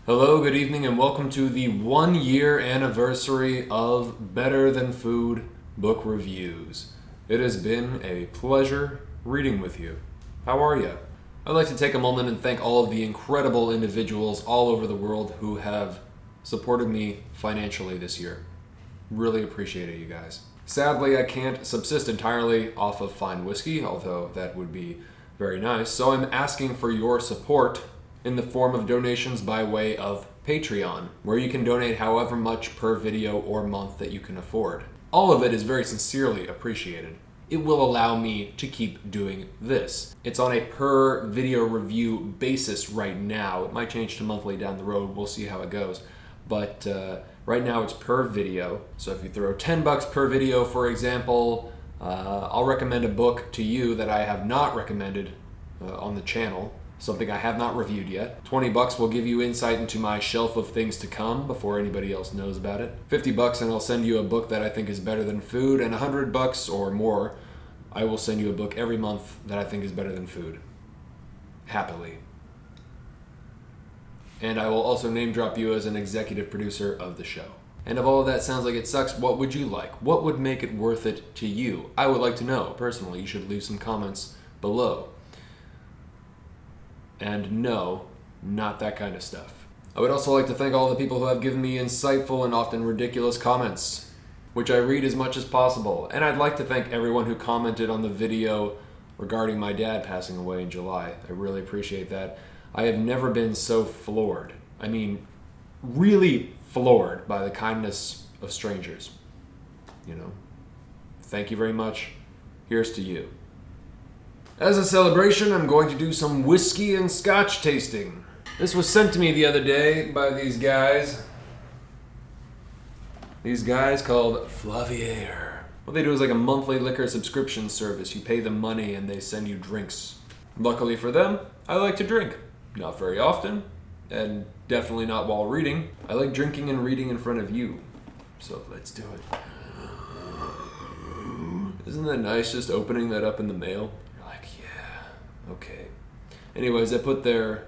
Hello, good evening, and welcome to the 1-year anniversary of Better Than Food book reviews. It has been a pleasure reading with you. How are you? I'd like to take a moment and thank all of the incredible individuals all over the world who have supported me financially this year. Really appreciate it, you guys. Sadly, I can't subsist entirely off of fine whiskey, although that would be very nice, so I'm asking for your support in the form of donations by way of Patreon, where you can donate however much per video or month that you can afford. All of it is very sincerely appreciated. It will allow me to keep doing this. It's on a per video review basis right now. It might change to monthly down the road. We'll see how it goes. But right now it's per video. So if you throw $10 per video, for example, I'll recommend a book to you that I have not recommended on the channel. Something I have not reviewed yet. $20 will give you insight into my shelf of things to come before anybody else knows about it. $50 and I'll send you a book that I think is better than food, and $100 or more, I will send you a book every month that I think is better than food. Happily. And I will also name drop you as an executive producer of the show. And if all of that sounds like it sucks, what would you like? What would make it worth it to you? I would like to know. Personally, you should leave some comments below. And no, not that kind of stuff. I would also like to thank all the people who have given me insightful and often ridiculous comments, which I read as much as possible. And I'd like to thank everyone who commented on the video regarding my dad passing away in July. I really appreciate that. I have never been so floored. I mean, really floored by the kindness of strangers. You know, thank you very much. Here's to you. As a celebration, I'm going to do some whiskey and scotch tasting. This was sent to me the other day by these guys. These guys called Flaviar. What they do is like a monthly liquor subscription service. You pay them money and they send you drinks. Luckily for them, I like to drink. Not very often, and definitely not while reading. I like drinking and reading in front of you. So let's do it. Isn't that nice just opening that up in the mail? Okay. Anyways, I put their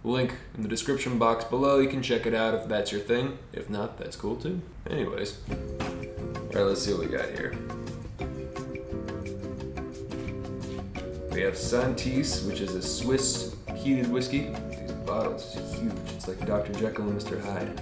link in the description box below. You can check it out if that's your thing. If not, that's cool too. Anyways. Alright, let's see what we got here. We have Santis, which is a Swiss peated whiskey. These bottles are huge. It's like Dr. Jekyll and Mr. Hyde.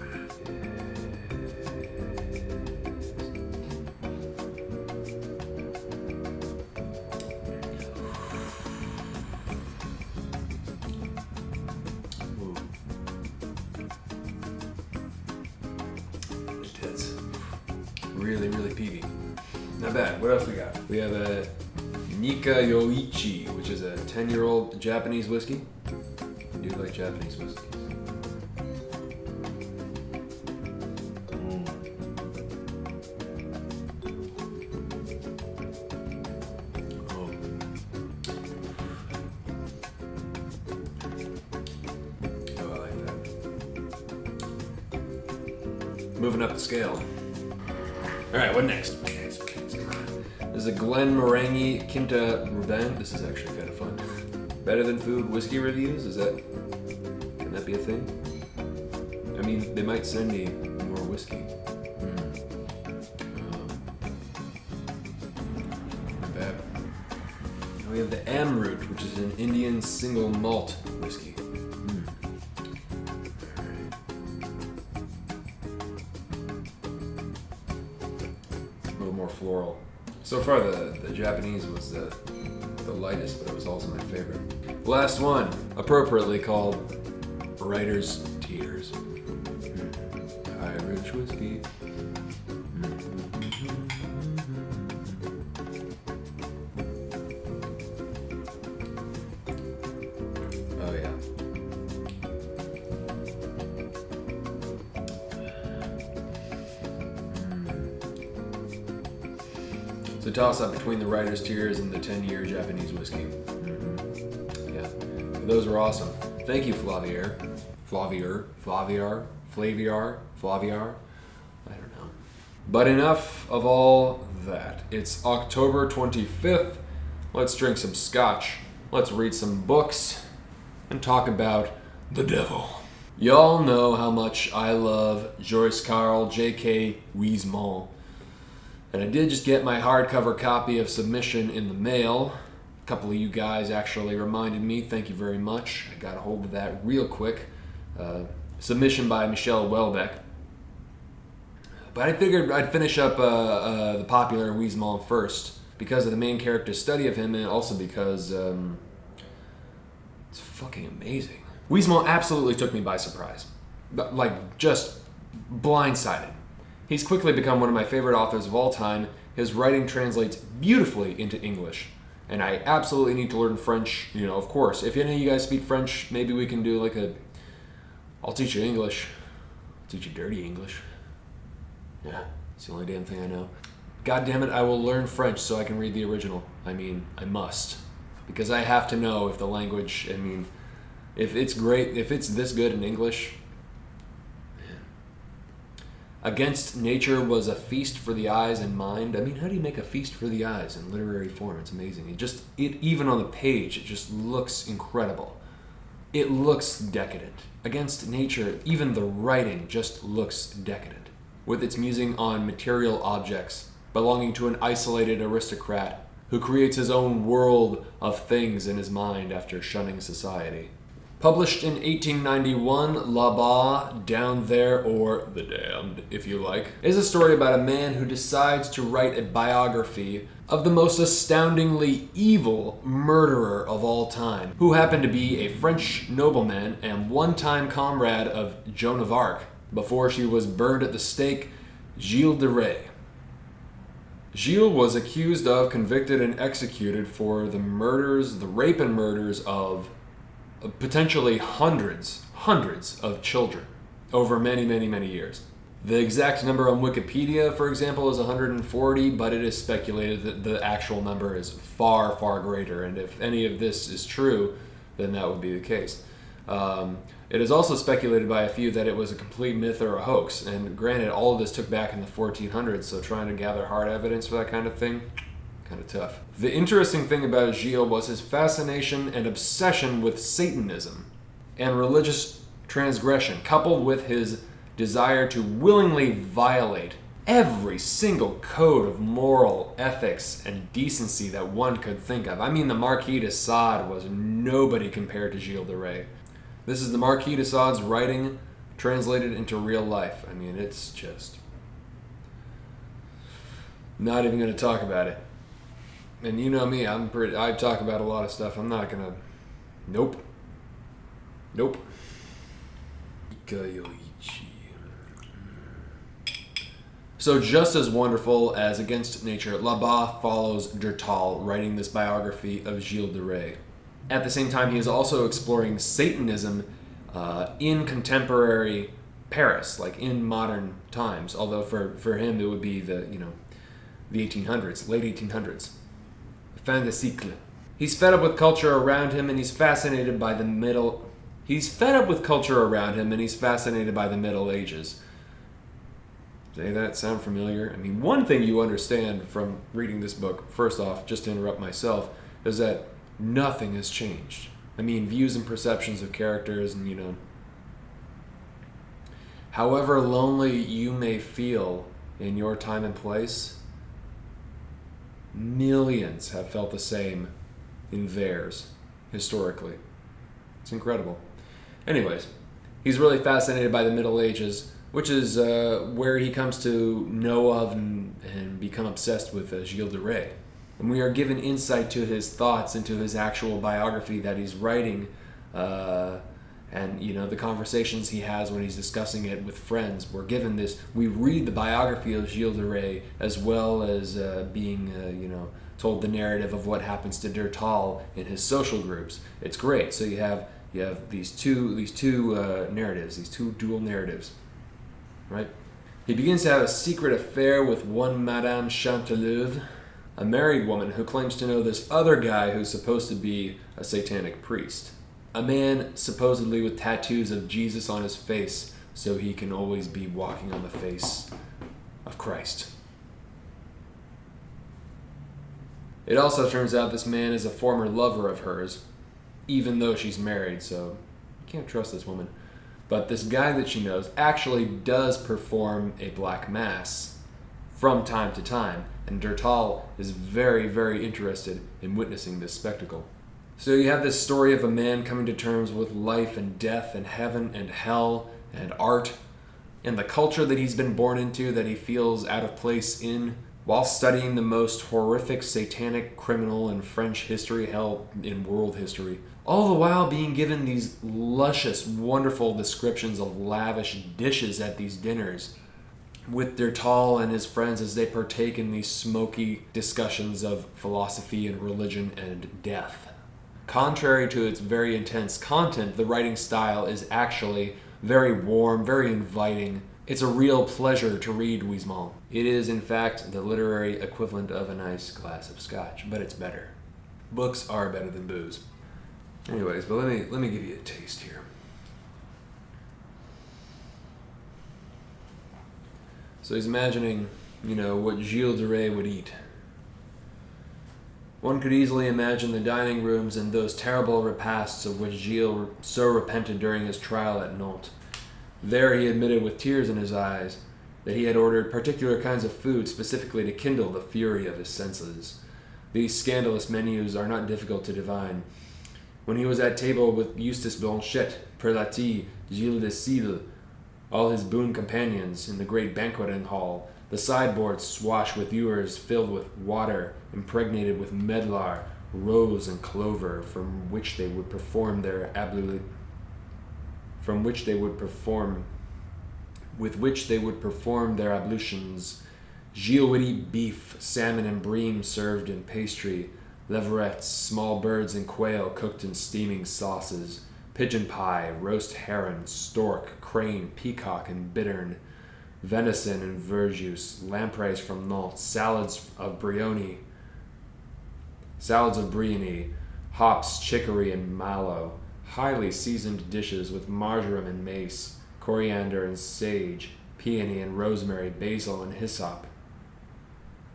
Really peaty. Not bad. What else we got? We have a Nikka Yoichi, which is a 10-year-old Japanese whiskey. I do like Japanese whiskeys. Oh, I like that. Moving up the scale. Alright, what next? This is a Glenmorangie Quinta Ruban. This is actually kind of fun. Better Than Food whiskey reviews? Can that be a thing? I mean, they might send me more whiskey. Not bad. Now we have the Amrut, which is an Indian single malt whiskey. More floral. So far the Japanese was the lightest, but it was also my favorite. Last one, appropriately called Writer's Tears. Irish whiskey. Oh yeah. It's a toss-up between the Writer's Tears and the 10-year Japanese whiskey. Yeah, those were awesome. Thank you, Flaviar. Flaviar. I don't know. But enough of all that. It's October 25th. Let's drink some scotch. Let's read some books and talk about the devil. Y'all know how much I love Joris-Karl, J.K. Huysmans. And I did just get my hardcover copy of Submission in the mail. A couple of you guys actually reminded me, thank you very much. I got a hold of that real quick. Submission by Michel Houellebecq. But I figured I'd finish up the popular Huysmans first because of the main character's study of him, and also because it's fucking amazing. Huysmans absolutely took me by surprise. Like, just blindsided. He's quickly become one of my favorite authors of all time. His writing translates beautifully into English. And I absolutely need to learn French, of course. If any of you guys speak French, maybe we can do I'll teach you English. I'll teach you dirty English. Yeah, it's the only damn thing I know. God damn it, I will learn French so I can read the original. I must. Because I have to know if the language, if it's great, if it's this good in English. Man. Against Nature was a feast for the eyes and mind. How do you make a feast for the eyes in literary form? It's amazing. Even on the page, it just looks incredible. It looks decadent. Against Nature, even the writing just looks decadent, with its musing on material objects belonging to an isolated aristocrat who creates his own world of things in his mind after shunning society. Published in 1891, Là-bas, Down There, or The Damned, if you like, is a story about a man who decides to write a biography of the most astoundingly evil murderer of all time, who happened to be a French nobleman and one-time comrade of Joan of Arc, before she was burned at the stake, Gilles de Rais. Gilles was accused of, convicted, and executed for the rape and murders of potentially hundreds of children over many, many, many years. The exact number on Wikipedia, for example, is 140, but it is speculated that the actual number is far, far greater, and if any of this is true, then that would be the case. It is also speculated by a few that it was a complete myth or a hoax, and granted, all of this took back in the 1400s, so trying to gather hard evidence for that kind of thing, kind of tough. The interesting thing about Gilles was his fascination and obsession with Satanism and religious transgression, coupled with his desire to willingly violate every single code of moral ethics and decency that one could think of. The Marquis de Sade was nobody compared to Gilles de Rais. This is the Marquis de Sade's writing translated into real life. It's just... not even going to talk about it. And you know me, I talk about a lot of stuff. I'm not going to... Nope. Yoichi. So just as wonderful as Against Nature, Là-bas follows Durtal, writing this biography of Gilles de Rais. At the same time, he is also exploring Satanism in contemporary Paris, like in modern times. Although for him, it would be the 1800s, late 1800s. Fin de siècle. He's fed up with culture around him, and he's fascinated by the Middle Ages. Say that sound familiar? One thing you understand from reading this book, first off, just to interrupt myself, is that nothing has changed. Views and perceptions of characters and, however lonely you may feel in your time and place, millions have felt the same in theirs, historically. It's incredible. Anyways, he's really fascinated by the Middle Ages, which is where he comes to know of and become obsessed with Gilles de Rais. And we are given insight to his thoughts into his actual biography that he's writing, and the conversations he has when he's discussing it with friends. We're given this. We read the biography of Gilles de Rais as well as being told the narrative of what happens to Durtal in his social groups. It's great. So you have these two narratives, these two dual narratives, right? He begins to have a secret affair with one Madame Chantelouve, a married woman who claims to know this other guy who's supposed to be a satanic priest. A man supposedly with tattoos of Jesus on his face so he can always be walking on the face of Christ. It also turns out this man is a former lover of hers, even though she's married, so you can't trust this woman. But this guy that she knows actually does perform a black mass from time to time, and Durtal is very, very interested in witnessing this spectacle. So you have this story of a man coming to terms with life and death and heaven and hell and art and the culture that he's been born into that he feels out of place in, while studying the most horrific satanic criminal in French history, hell, in world history. All the while being given these luscious, wonderful descriptions of lavish dishes at these dinners, with Durtal and his friends as they partake in these smoky discussions of philosophy and religion and death. Contrary to its very intense content, the writing style is actually very warm, very inviting. It's a real pleasure to read Huysmans. It is, in fact, the literary equivalent of a nice glass of scotch, but it's better. Books are better than booze. Anyways, but let me give you a taste here. So he's imagining, what Gilles de Rais would eat. One could easily imagine the dining rooms and those terrible repasts of which Gilles so repented during his trial at Nantes. There he admitted with tears in his eyes that he had ordered particular kinds of food specifically to kindle the fury of his senses. These scandalous menus are not difficult to divine. When he was at table with Eustace Blanchet, Prelati, Gilles de Sille, all his boon companions in the great banqueting hall, the sideboards swashed with ewers filled with water, impregnated with medlar, rose, and clover, from which they would perform their ablutions. Gilles would eat beef, salmon, and bream served in pastry, leverettes, small birds and quail cooked in steaming sauces, pigeon pie, roast heron, stork, crane, peacock, and bittern, venison and verjuice, lampreys from Nantes, salads of brioni, hops, chicory, and mallow, highly seasoned dishes with marjoram and mace, coriander and sage, peony and rosemary, basil and hyssop,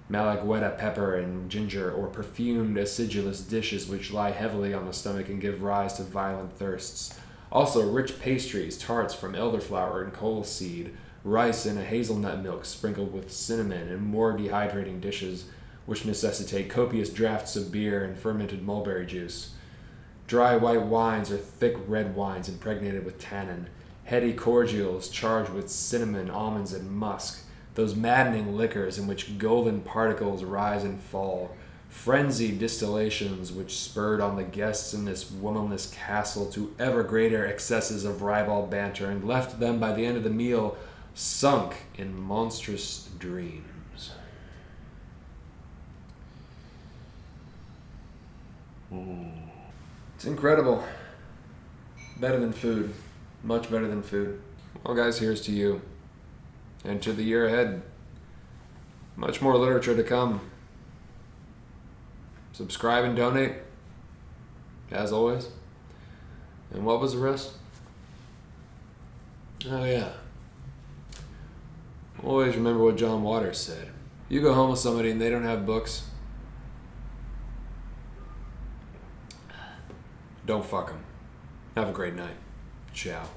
malagueta pepper and ginger, or perfumed acidulous dishes which lie heavily on the stomach and give rise to violent thirsts. Also rich pastries, tarts from elderflower and coleseed, rice in a hazelnut milk sprinkled with cinnamon, and more dehydrating dishes which necessitate copious draughts of beer and fermented mulberry juice. Dry white wines or thick red wines impregnated with tannin, heady cordials charged with cinnamon, almonds, and musk, those maddening liquors in which golden particles rise and fall, frenzied distillations which spurred on the guests in this womanless castle to ever greater excesses of ribald banter and left them by the end of the meal sunk in monstrous dreams. It's incredible. Better than food. Much better than food. Well, guys, here's to you. And to the year ahead. Much more literature to come. Subscribe and donate, as always. And what was the rest? Oh, yeah. Always remember what John Waters said. You go home with somebody and they don't have books, don't fuck them. Have a great night. Ciao.